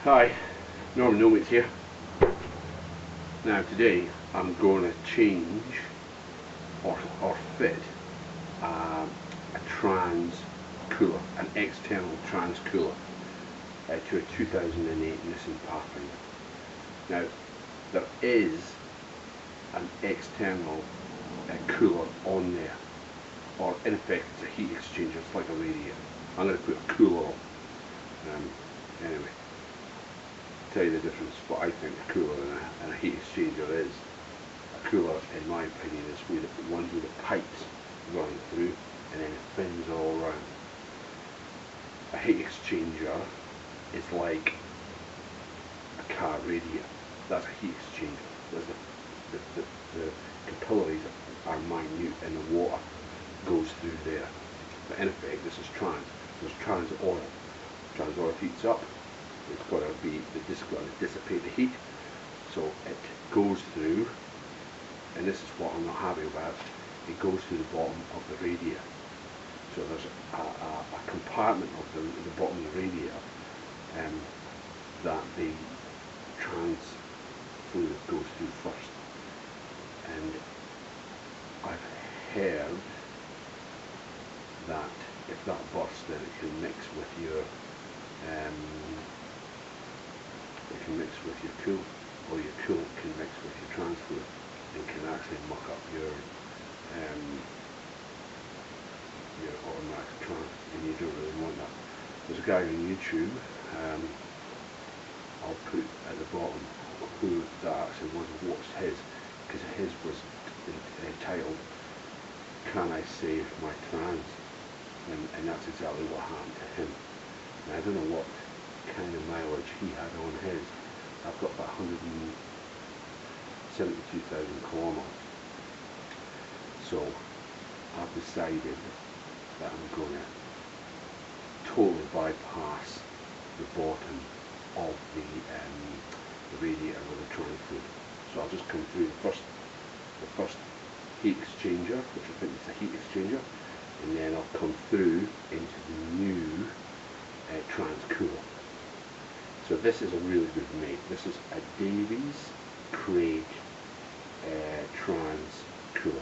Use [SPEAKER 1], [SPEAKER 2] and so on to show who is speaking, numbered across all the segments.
[SPEAKER 1] Hi, Norman Nomates here. Now today I'm going to change or fit a trans cooler, an external trans cooler to a 2008 Nissan Pathfinder. Now there is an external cooler on there, or in effect it's a heat exchanger. It's like a radiator. I'm going to put a cooler on. Anyway, tell you the difference. What I think a cooler and a heat exchanger is. A cooler, in my opinion, is with the ones with the pipes running through and then it fins all around. A heat exchanger is like a car radiator. That's a heat exchanger. There's the capillaries are minute and the water goes through there. But in effect, this is trans. There's trans oil. Trans oil heats up. It's got to be, this has got to dissipate the heat, so it goes through, and this is what I'm not happy about, it goes through the bottom of the radiator. So there's a compartment of the bottom of the radiator that the trans fluid goes through first. And I've heard that if that bursts, then it can mix with your coolant, or your coolant can mix with your trans fluid and can actually muck up your automatic trans, and you don't really want that. There's a guy on YouTube, I'll put at the bottom who that actually was, what's his, because his was entitled "Can I Save My Trans?" and that's exactly what happened to him. And I don't know what kind of mileage he had on his. I've got about 172,000 kilometers. So I've decided that I'm going to totally bypass the bottom of the radiator with the trans fluid. So I'll just come through the first heat exchanger, which I think is a heat exchanger, and then I'll come through into the new trans cooler. So this is a really good make. This is a Davies Craig trans cooler.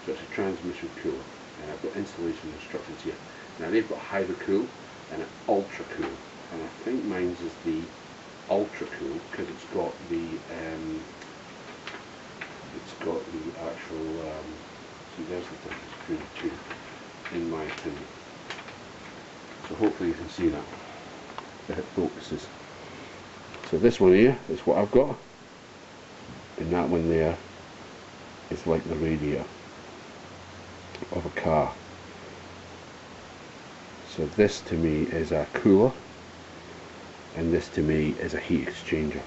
[SPEAKER 1] So it's a transmission cooler, and I've got installation instructions here. Now they've got hydro cool and an ultra cool, and I think mine's is the ultra cool because it's got the actual. See, there's the difference between the two, in my opinion. So hopefully you can see that if it focuses. So this one here is what I've got, and that one there is like the radiator of a car. So this to me is a cooler, and this to me is a heat exchanger.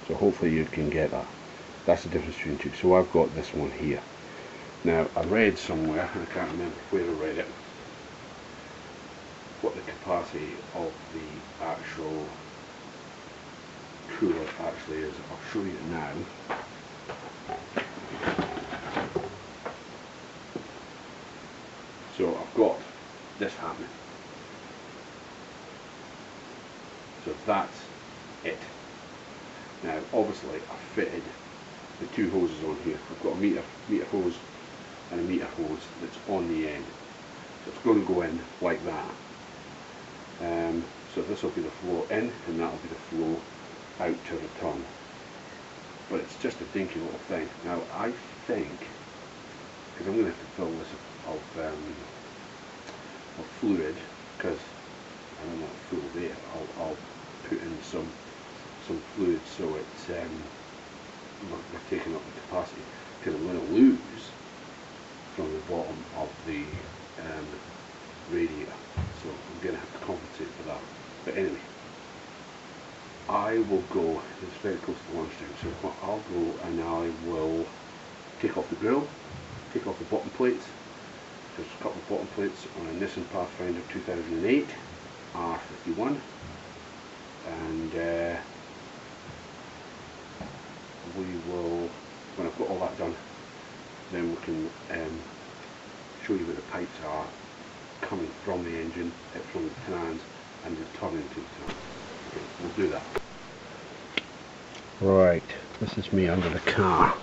[SPEAKER 1] So hopefully you can get that. That's the difference between the two. So I've got this one here. Now I read somewhere, and I can't remember where I read it, what the capacity of the actual cooler actually is. I'll show you now. So I've got this happening. So that's it. Now obviously I fitted the two hoses on here. I've got a meter hose and a meter hose that's on the end. So it's going to go in like that. So this will be the flow in, and that will be the flow out to return. But it's just a dinky little thing. Now I think, because I'm going to have to fill this of fluid, because I don't want full there, I'll put in some fluid so it's we're taking up the capacity, because I'm going to lose from the bottom of the radiator. So I'm going to have to compensate for that. But anyway, I will go, it's very close to lunchtime, so I'll go and I will take off the grill, take off the bottom plates. There's a couple of bottom plates on a Nissan Pathfinder 2008 R51, and we will, when I've got all that done, then we can show you where the pipes are coming from the engine, from the trans, and returning to the trans. we'll do that. Right, this is me under the car.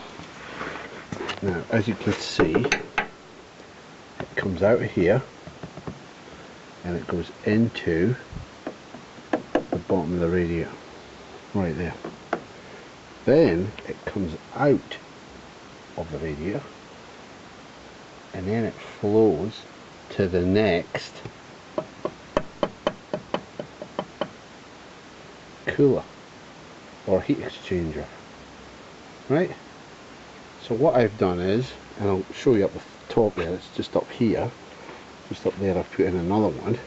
[SPEAKER 1] Now, as you can see, it comes out of here and it goes into the bottom of the radiator, right there. Then it comes out of the radiator and then it flows to the next cooler or heat exchanger, right? So what I've done is, and I'll show you up the top there, it's just up here, just up there I've put in another one,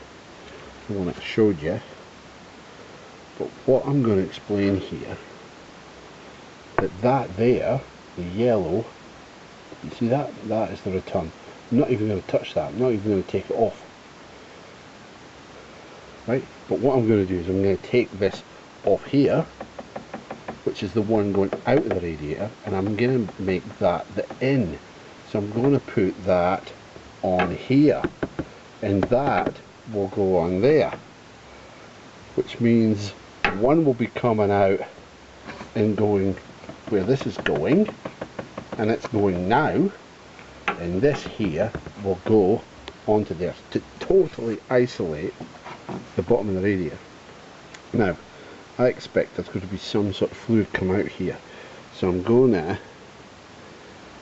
[SPEAKER 1] the one I showed you. But what I'm going to explain here, that there, the yellow, you see that? That is the return. I'm not even going to touch that, I'm not even going to take it off. Right? But what I'm going to do is I'm going to take this off here, which is the one going out of the radiator, and I'm going to make that the in. So I'm going to put that on here, and that will go on there, which means one will be coming out and going where this is going, and it's going now, and this here will go onto there to totally isolate the bottom of the radiator. Now I expect there's going to be some sort of fluid come out here, so I'm going to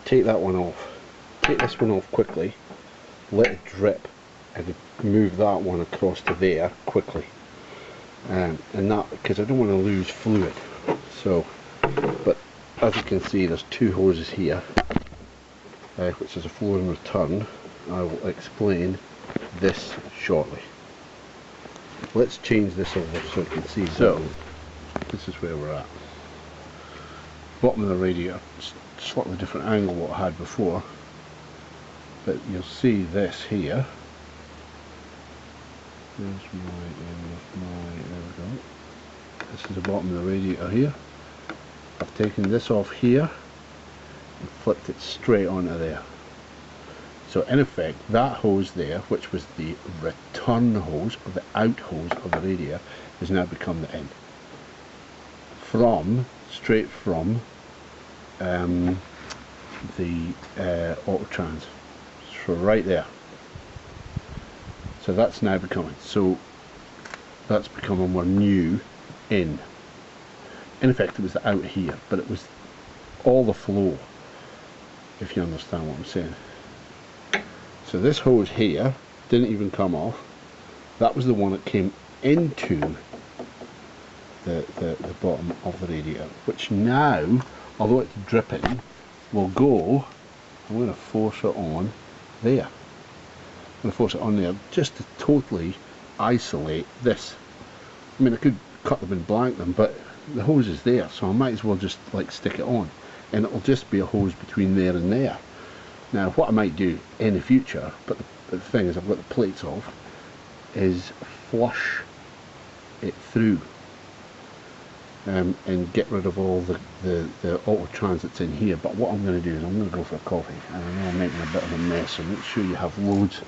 [SPEAKER 1] take that one off, take this one off quickly, let it drip, and move that one across to there quickly, and that because I don't want to lose fluid. So, but as you can see, there's two hoses here, which is a flow and return. I will explain this shortly. Let's change this over so you can see. So this is where we're at. Bottom of the radiator, slightly different angle what I had before, but you'll see this here. There's my end of my, there we go. This is the bottom of the radiator here. I've taken this off here and flipped it straight onto there. So in effect, that hose there, which was the return hose, or the out hose of the radiator, has now become the in. Straight from the autotrans. So right there. So that's now becoming, that's become a more new in. In effect, it was the out here, but it was all the flow, if you understand what I'm saying. So this hose here didn't even come off. That was the one that came into the bottom of the radiator, which now, although it's dripping, will go. I'm going to force it on there. I'm going to force it on there just to totally isolate this. I mean, I could cut them and blank them, but the hose is there, so I might as well just like stick it on, and it'll just be a hose between there and there. Now what I might do in the future, but the thing is I've got the plates off, is flush it through and get rid of all the auto transits in here. But what I'm going to do is I'm going to go for a coffee, and I know I'm making a bit of a mess, so make sure you have loads.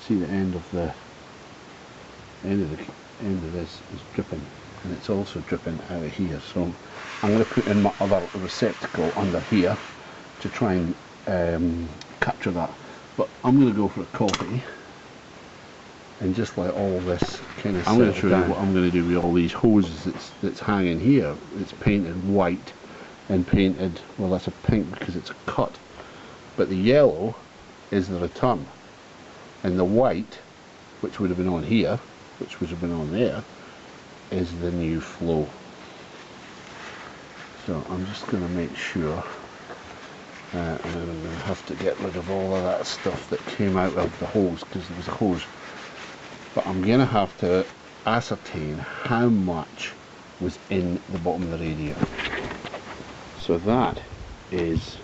[SPEAKER 1] See, the end of this is dripping, and it's also dripping out of here, so I'm going to put in my other receptacle under here to try and capture that. But I'm going to go for a coffee and just let all this kind of, I'm going to show you what I'm going to do with all these hoses that's hanging here. It's painted white and painted, well, that's a pink because it's a cut, but the yellow is the return, and the white, which would have been on here, which would have been on there, is the new flow. So I'm just going to make sure, and then I'm going to have to get rid of all of that stuff that came out of the hose, because there was a hose. But I'm going to have to ascertain how much was in the bottom of the radiator. So that is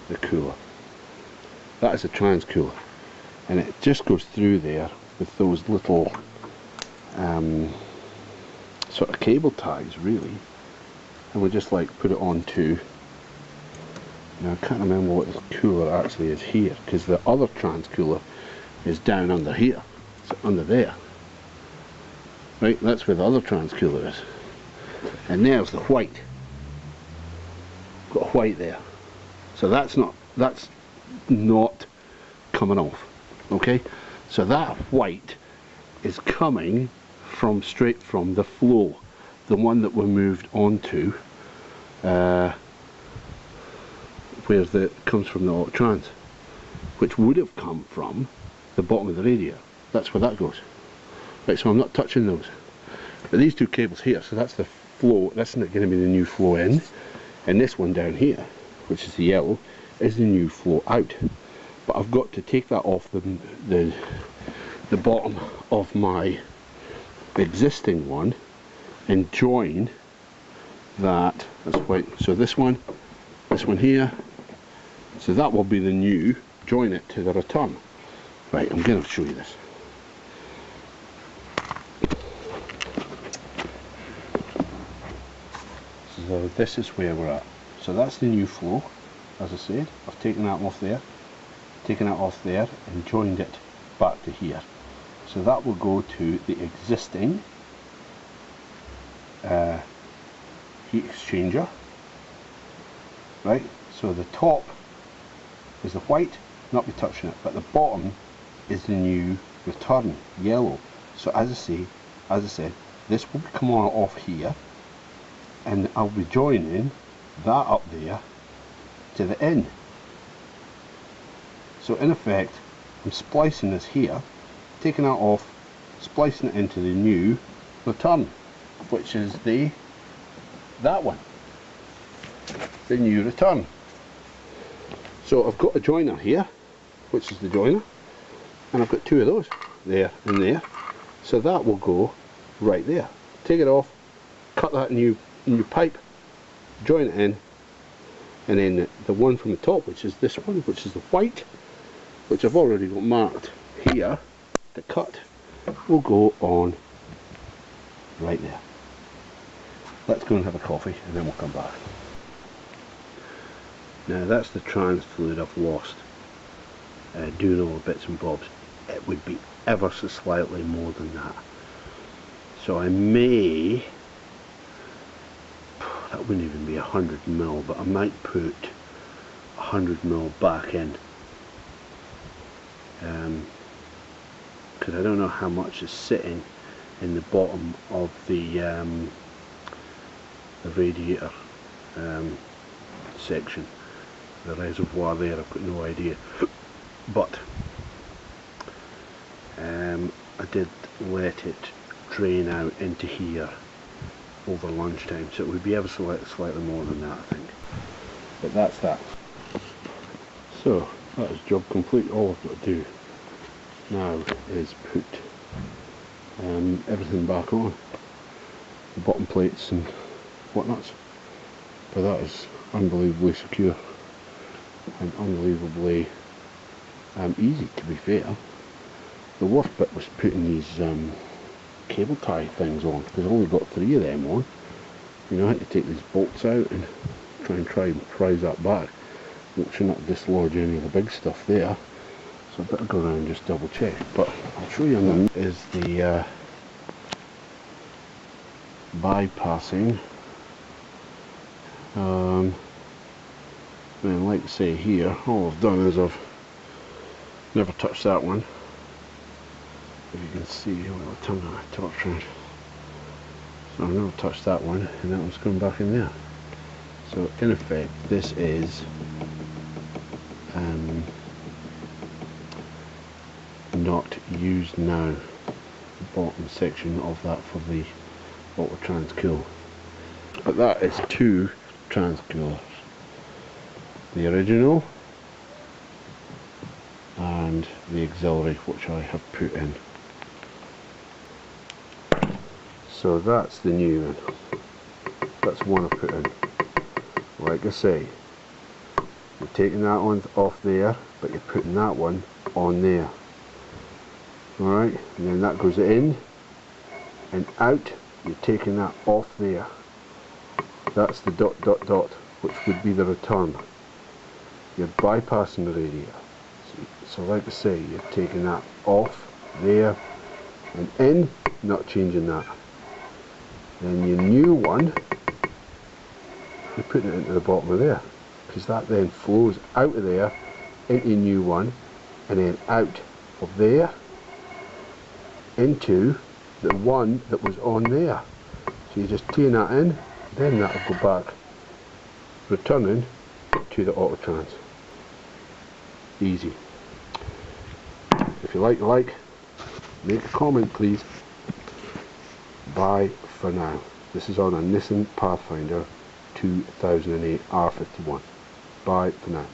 [SPEAKER 1] the cooler. That is a trans cooler, and it just goes through there with those little sort of cable ties, really, and we just like put it onto. Now I can't remember what the cooler actually is here, because the other trans cooler is down under here, so under there. Right, that's where the other transcooler is. And there's the white. Got a white there. So that's not coming off. Okay? So that white is coming from straight from the flow. The one that we moved onto where it comes from the trans, which would have come from the bottom of the radiator. That's where that goes. Right, so I'm not touching those. But these two cables here, so that's the flow, that's not going to be the new flow in. And this one down here, which is the yellow, is the new flow out. But I've got to take that off the bottom of my existing one and join that. That's white. So this one here, so that will be the new, join it to the return. Right, I'm going to show you this. So this is where we're at. So that's the new flow, as I said. I've taken that off there, and joined it back to here. So that will go to the existing heat exchanger. Right, so the top is the white, not be touching it, but the bottom is the new return, yellow. So as I said, this will come on off here, and I'll be joining that up there to the end. So in effect, I'm splicing this here, taking that off, splicing it into the new return, which is that one, the new return. So I've got a joiner here, which is the joiner, and I've got two of those, there and there. So that will go right there. Take it off, cut that new pipe, join it in, and then the one from the top, which is this one, which is the white, which I've already got marked here to cut, will go on right there. Let's go and have a coffee and then we'll come back. Now that's the trans fluid I've lost doing all the bits and bobs. It would be ever so slightly more than that. So I may, that wouldn't even be 100 ml, but I might put 100 ml back in. Because I don't know how much is sitting in the bottom of the radiator section, the reservoir there. I've got no idea, but I did let it drain out into here over lunchtime, so it would be ever so slightly more than that, I think. But that's that. So that is job complete. All I've got to do now is put everything back on, the bottom plates and whatnots. But that is unbelievably secure and unbelievably easy, to be fair. The worst bit was putting these cable tie things on, because I only got 3 of them on. You know, I had to take these bolts out and try and prise that back. Make sure not to dislodge any of the big stuff there. So I better go around and just double check. But I'll show you on the is the bypassing. And like I say here, all I've done is I've never touched that one. If you can see, I'll turn that torch around. So I've never touched that one, and that one's going back in there. So in effect, this is not used now. The bottom section of that for the auto transcool. But that is 2 transcoolers. The original and the auxiliary, which I have put in. So that's the new one. That's one I put in. Like I say, you're taking that one off there, but you're putting that one on there. Alright, and then that goes in and out. You're taking that off there. That's the ... which would be the return. You're bypassing the radiator. So like I say, you're taking that off there, and in, not changing that. Then your new one, you're putting it into the bottom of there, because that then flows out of there into your new one, and then out of there into the one that was on there. So you just turn that in, then that will go back, returning to the auto trans. Easy. If you like, make a comment please. Bye for now. This is on a Nissan Pathfinder 2008 R51. Bye for now.